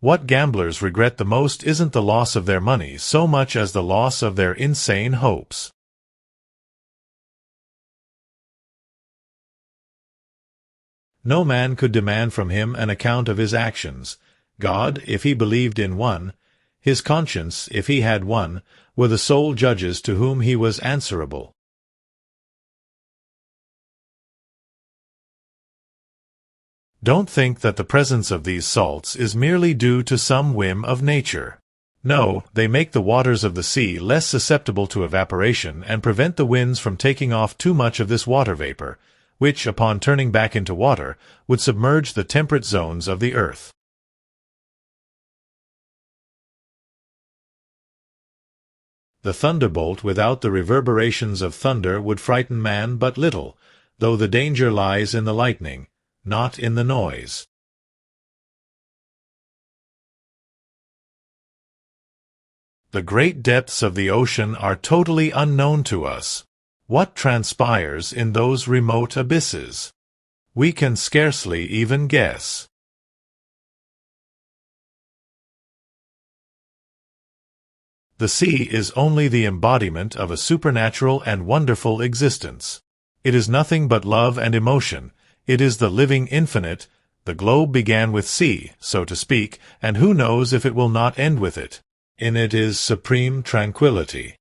What gamblers regret the most isn't the loss of their money so much as the loss of their insane hopes. No man could demand from him an account of his actions. God, if he believed in one, his conscience, if he had one, were the sole judges to whom he was answerable. Don't think that the presence of these salts is merely due to some whim of nature. No, they make the waters of the sea less susceptible to evaporation and prevent the winds from taking off too much of this water vapor, which, upon turning back into water, would submerge the temperate zones of the earth. The thunderbolt without the reverberations of thunder would frighten man but little, though the danger lies in the lightning, not in the noise. The great depths of the ocean are totally unknown to us. What transpires in those remote abysses? We can scarcely even guess. The sea is only the embodiment of a supernatural and wonderful existence. It is nothing but love and emotion. It is the living infinite. The globe began with sea, so to speak, and who knows if it will not end with it. In it is supreme tranquility.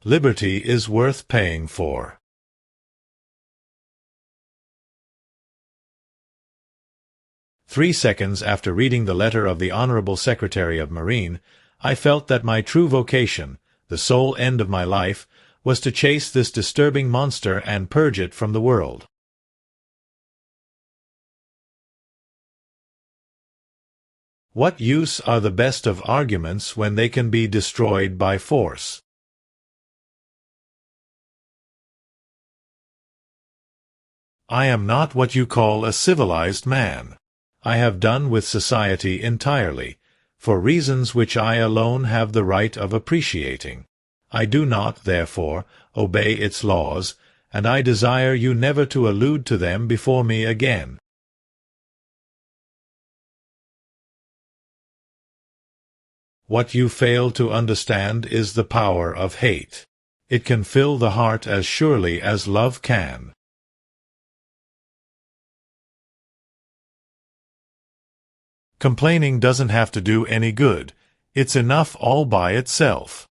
Liberty is worth paying for. "3 seconds after reading the letter of the Honorable Secretary of Marine, I felt that my true vocation, the sole end of my life, was to chase this disturbing monster and purge it from the world. What use are the best of arguments when they can be destroyed by force? I am not what you call a civilized man. I have done with society entirely, for reasons which I alone have the right of appreciating. I do not, therefore, obey its laws, and I desire you never to allude to them before me again. What you fail to understand is the power of hate. It can fill the heart as surely as love can. Complaining doesn't have to do any good. It's enough all by itself.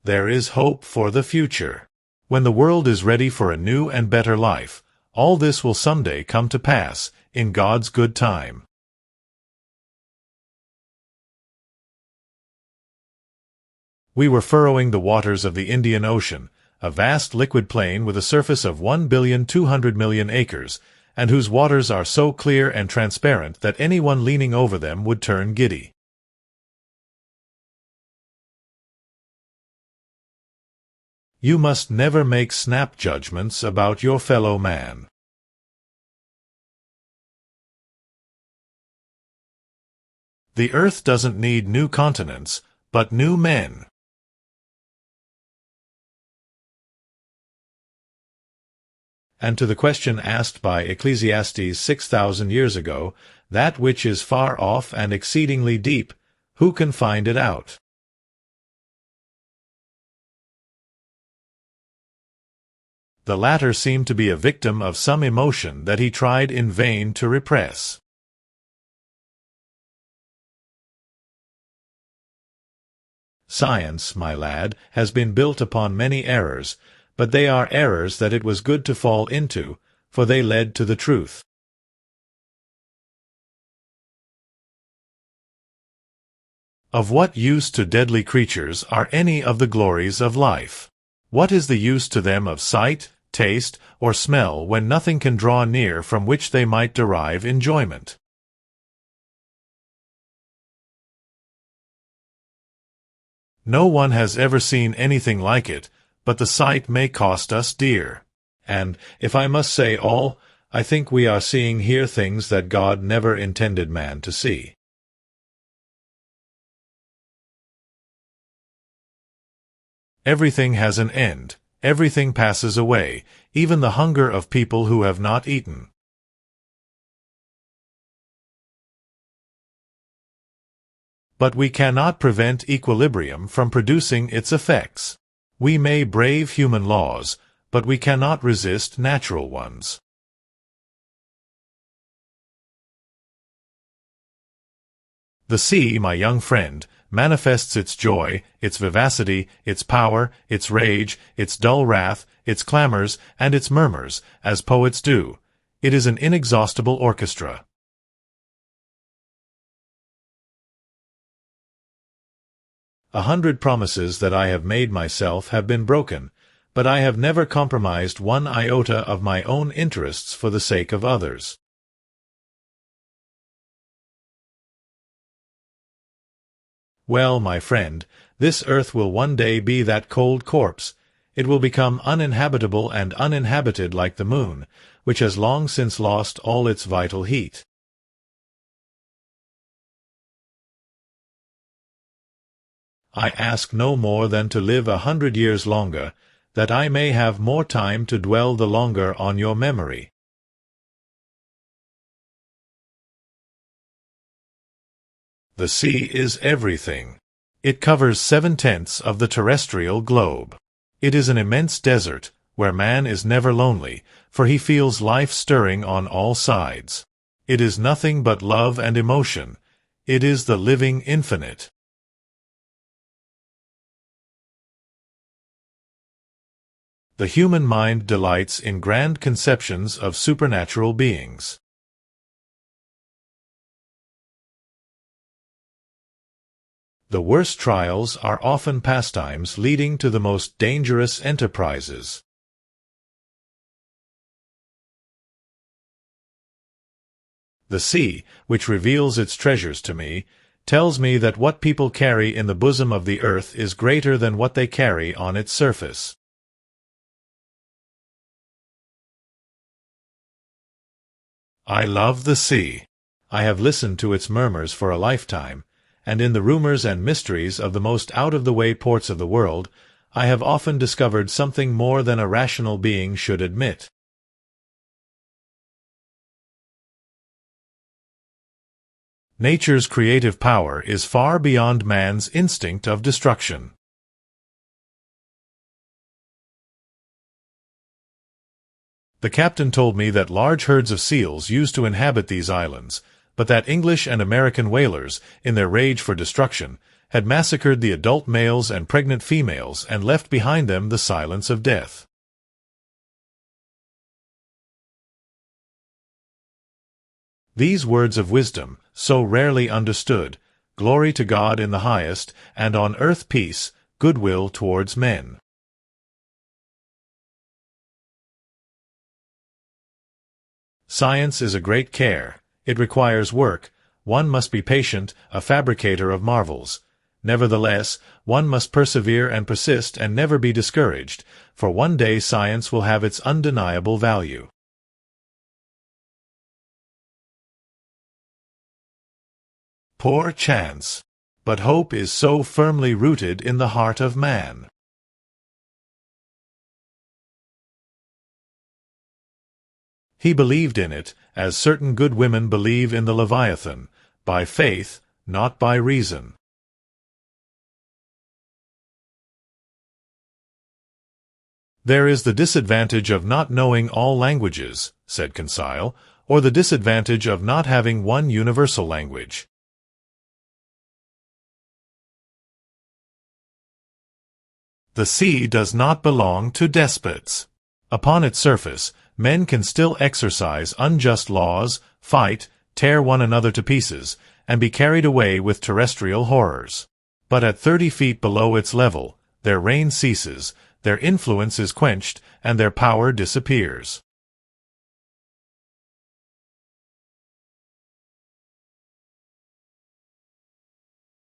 There is hope for the future. When the world is ready for a new and better life, all this will someday come to pass, in God's good time. We were furrowing the waters of the Indian Ocean, a vast liquid plain with a surface of 1,200,000,000 acres, and whose waters are so clear and transparent that anyone leaning over them would turn giddy. You must never make snap judgments about your fellow man. The earth doesn't need new continents, but new men. And to the question asked by Ecclesiastes 6,000 years ago, that which is far off and exceedingly deep, who can find it out? The latter seemed to be a victim of some emotion that he tried in vain to repress. Science, my lad, has been built upon many errors, but they are errors that it was good to fall into, for they led to the truth. Of what use to deadly creatures are any of the glories of life? What is the use to them of sight, taste, or smell when nothing can draw near from which they might derive enjoyment? No one has ever seen anything like it, but the sight may cost us dear. And, if I must say all, I think we are seeing here things that God never intended man to see. Everything has an end. Everything passes away, even the hunger of people who have not eaten. But we cannot prevent equilibrium from producing its effects. We may brave human laws, but we cannot resist natural ones. The sea, my young friend, manifests its joy, its vivacity, its power, its rage, its dull wrath, its clamors, and its murmurs, as poets do. It is an inexhaustible orchestra. A hundred promises that I have made myself have been broken, but I have never compromised one iota of my own interests for the sake of others. Well, my friend, this earth will one day be that cold corpse. It will become uninhabitable and uninhabited like the moon, which has long since lost all its vital heat. I ask no more than to live 100 years longer, that I may have more time to dwell the longer on your memory. The sea is everything. It covers 7/10 of the terrestrial globe. It is an immense desert, where man is never lonely, for he feels life stirring on all sides. It is nothing but love and emotion. It is the living infinite. The human mind delights in grand conceptions of supernatural beings. The worst trials are often pastimes leading to the most dangerous enterprises. The sea, which reveals its treasures to me, tells me that what people carry in the bosom of the earth is greater than what they carry on its surface. I love the sea. I have listened to its murmurs for a lifetime, and in the rumors and mysteries of the most out-of-the-way ports of the world, I have often discovered something more than a rational being should admit. Nature's creative power is far beyond man's instinct of destruction. The captain told me that large herds of seals used to inhabit these islands, but that English and American whalers, in their rage for destruction, had massacred the adult males and pregnant females and left behind them the silence of death. These words of wisdom, so rarely understood, glory to God in the highest, and on earth peace, goodwill towards men. Science is a great care. It requires work. One must be patient, a fabricator of marvels. Nevertheless, one must persevere and persist and never be discouraged, for one day science will have its undeniable value. Poor chance! But hope is so firmly rooted in the heart of man. He believed in it, as certain good women believe in the Leviathan, by faith, not by reason. There is the disadvantage of not knowing all languages, said Conseil, or the disadvantage of not having one universal language. The sea does not belong to despots. Upon its surface, men can still exercise unjust laws, fight, tear one another to pieces, and be carried away with terrestrial horrors. But at 30 feet below its level, their reign ceases, their influence is quenched, and their power disappears.